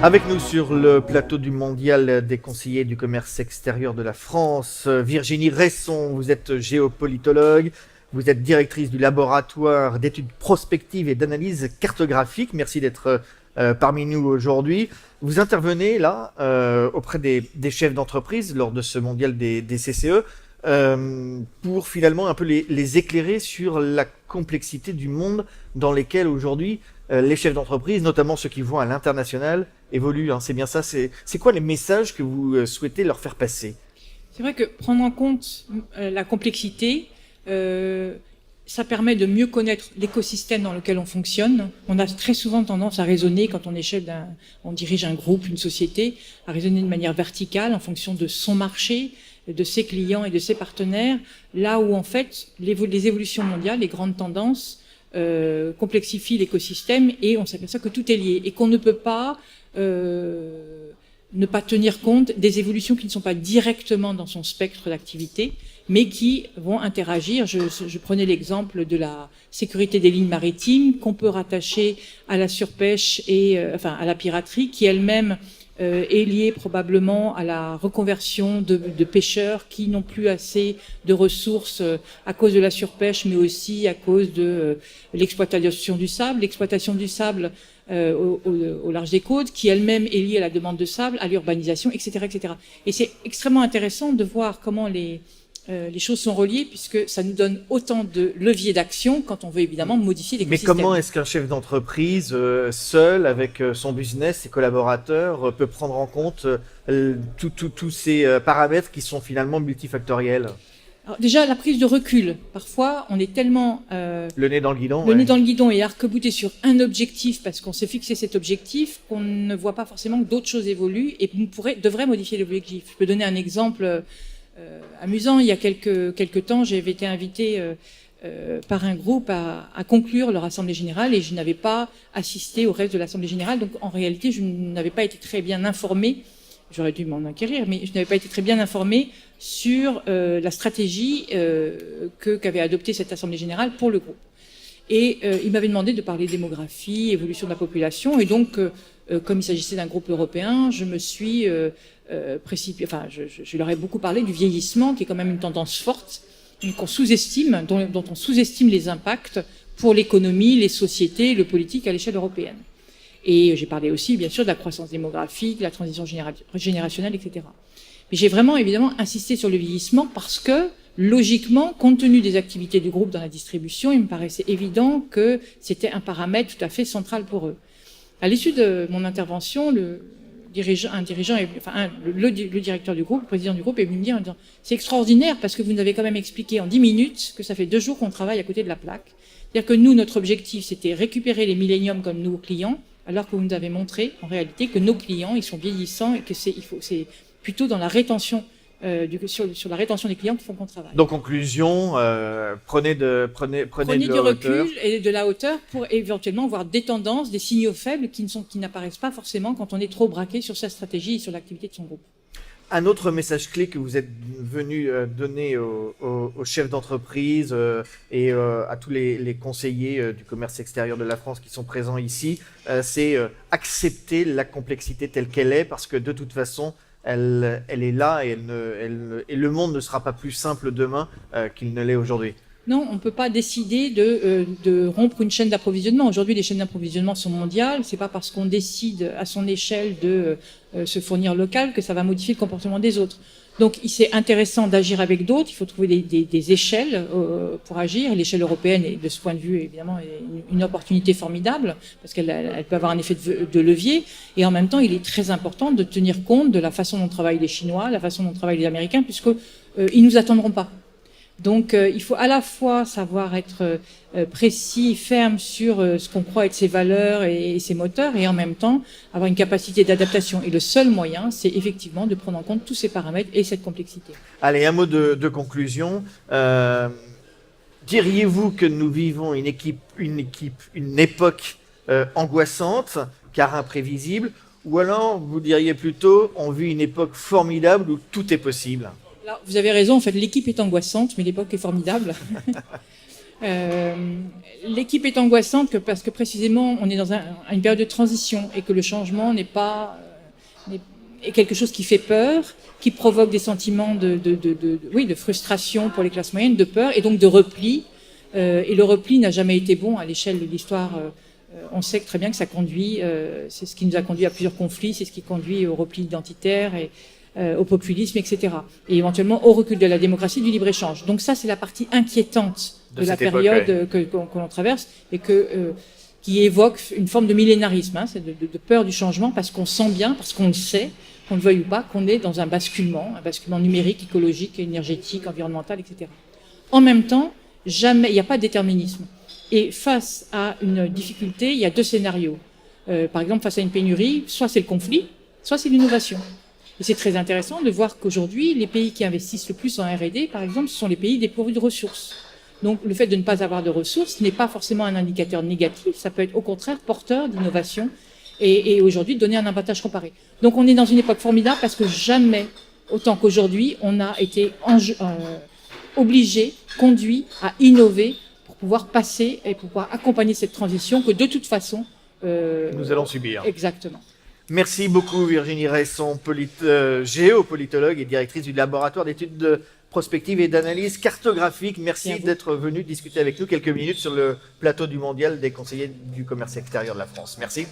Avec nous sur le plateau du Mondial des conseillers du commerce extérieur de la France, Virginie Resson, vous êtes géopolitologue, vous êtes directrice du laboratoire d'études prospectives et d'analyse cartographique. Merci d'être parmi nous aujourd'hui. Vous intervenez là auprès des chefs d'entreprise lors de ce Mondial des CCE pour finalement un peu les éclairer sur la complexité du monde dans lequel aujourd'hui les chefs d'entreprise, notamment ceux qui vont à l'international, évoluent. C'est bien ça. C'est quoi les messages que vous souhaitez leur faire passer? C'est vrai que prendre en compte la complexité, ça permet de mieux connaître l'écosystème dans lequel on fonctionne. On a très souvent tendance à raisonner, quand on est on dirige un groupe, une société, à raisonner de manière verticale en fonction de son marché, de ses clients et de ses partenaires, là où en fait les évolutions mondiales, les grandes tendances complexifient l'écosystème et on s'aperçoit que tout est lié et qu'on ne peut pas ne pas tenir compte des évolutions qui ne sont pas directement dans son spectre d'activité, mais qui vont interagir. Je prenais l'exemple de la sécurité des lignes maritimes qu'on peut rattacher à la surpêche et à la piraterie, qui elle-même est liée probablement à la reconversion de pêcheurs qui n'ont plus assez de ressources à cause de la surpêche, mais aussi à cause de l'exploitation du sable. L'exploitation du sable au large des côtes, qui elle-même est liée à la demande de sable, à l'urbanisation, etc., etc. Et c'est extrêmement intéressant de voir comment les choses sont reliées, puisque ça nous donne autant de leviers d'action quand on veut évidemment modifier l'écosystème. Mais comment est-ce qu'un chef d'entreprise, seul, avec son business, ses collaborateurs, peut prendre en compte tous ces paramètres qui sont finalement multifactoriels? Alors déjà, la prise de recul. Parfois, on est tellement le nez dans le guidon. Le nez dans le guidon et arc-bouté sur un objectif parce qu'on s'est fixé cet objectif qu'on ne voit pas forcément que d'autres choses évoluent et devrait modifier l'objectif. Je peux donner un exemple amusant. Il y a quelques temps, j'avais été invitée par un groupe à conclure leur assemblée générale et je n'avais pas assisté au reste de l'assemblée générale. Donc en réalité, je n'avais pas été très bien informée. J'aurais dû m'en inquérir, mais je n'avais pas été très bien informée sur la stratégie qu'avait adoptée cette assemblée générale pour le groupe. Et il m'avait demandé de parler démographie, évolution de la population, et donc comme il s'agissait d'un groupe européen, je me suis je leur ai beaucoup parlé du vieillissement, qui est quand même une tendance forte, qu'on sous-estime, dont on sous-estime les impacts pour l'économie, les sociétés, le politique à l'échelle européenne. Et j'ai parlé aussi, bien sûr, de la croissance démographique, de la transition générationnelle, etc. Mais j'ai vraiment, évidemment, insisté sur le vieillissement parce que, logiquement, compte tenu des activités du groupe dans la distribution, il me paraissait évident que c'était un paramètre tout à fait central pour eux. À l'issue de mon intervention, le directeur du groupe, le président du groupe, est venu me dire en disant « C'est extraordinaire parce que vous nous avez quand même expliqué en 10 minutes que ça fait 2 jours qu'on travaille à côté de la plaque. C'est-à-dire que nous, notre objectif, c'était récupérer les milléniums comme nouveaux clients, alors que vous nous avez montré, en réalité, que nos clients, ils sont vieillissants et que c'est plutôt dans la rétention, sur la rétention des clients qu'il faut qu'on travaille. » Donc, conclusion, prenez du recul et de la hauteur pour éventuellement voir des tendances, des signaux faibles qui n'apparaissent pas forcément quand on est trop braqué sur sa stratégie et sur l'activité de son groupe. Un autre message clé que vous êtes venu donner aux chefs d'entreprise et à tous les conseillers du commerce extérieur de la France qui sont présents ici, c'est accepter la complexité telle qu'elle est, parce que de toute façon, elle est là et le monde ne sera pas plus simple demain qu'il ne l'est aujourd'hui. Non, on ne peut pas décider de rompre une chaîne d'approvisionnement. Aujourd'hui, les chaînes d'approvisionnement sont mondiales. C'est pas parce qu'on décide à son échelle de se fournir local que ça va modifier le comportement des autres. Donc, c'est intéressant d'agir avec d'autres. Il faut trouver des échelles pour agir. L'échelle européenne, est, de ce point de vue, évidemment, est une opportunité formidable parce qu'elle peut avoir un effet de levier. Et en même temps, il est très important de tenir compte de la façon dont travaillent les Chinois, la façon dont travaillent les Américains, puisque ils nous attendront pas. Donc, il faut à la fois savoir être précis, ferme sur ce qu'on croit être ses valeurs et ses moteurs, et en même temps avoir une capacité d'adaptation. Et le seul moyen, c'est effectivement de prendre en compte tous ces paramètres et cette complexité. Allez, un mot de conclusion. Diriez-vous que nous vivons une époque angoissante, car imprévisible, ou alors vous diriez plutôt on vit une époque formidable où tout est possible? Alors, vous avez raison, en fait, l'équipe est angoissante, mais l'époque est formidable. L'équipe est angoissante parce que précisément on est dans une période de transition et que le changement n'est quelque chose qui fait peur, qui provoque des sentiments de frustration pour les classes moyennes, de peur et donc de repli. Et le repli n'a jamais été bon à l'échelle de l'histoire. On sait très bien que ça conduit, c'est ce qui nous a conduit à plusieurs conflits, c'est ce qui conduit au repli identitaire et au populisme, etc. Et éventuellement au recul de la démocratie, du libre-échange. Donc ça, c'est la partie inquiétante de la période que l'on traverse et qui évoque une forme de millénarisme, hein, c'est de peur du changement parce qu'on sent bien, parce qu'on le sait, qu'on le veuille ou pas, qu'on est dans un basculement numérique, écologique, énergétique, environnemental, etc. En même temps, il n'y a pas de déterminisme. Et face à une difficulté, il y a deux scénarios. Par exemple, face à une pénurie, soit c'est le conflit, soit c'est l'innovation. Et c'est très intéressant de voir qu'aujourd'hui, les pays qui investissent le plus en R&D, par exemple, ce sont les pays dépourvus de ressources. Donc, le fait de ne pas avoir de ressources n'est pas forcément un indicateur négatif, ça peut être au contraire porteur d'innovation et aujourd'hui donner un avantage comparé. Donc, on est dans une époque formidable parce que jamais, autant qu'aujourd'hui, on a été obligé, conduit à innover pour pouvoir passer et pour pouvoir accompagner cette transition que de toute façon... nous allons subir. Exactement. Merci beaucoup Virginie Resson, géopolitologue et directrice du laboratoire d'études prospectives et d'analyse cartographique. Merci d'être venue discuter avec nous quelques minutes sur le plateau du mondial des conseillers du commerce extérieur de la France. Merci.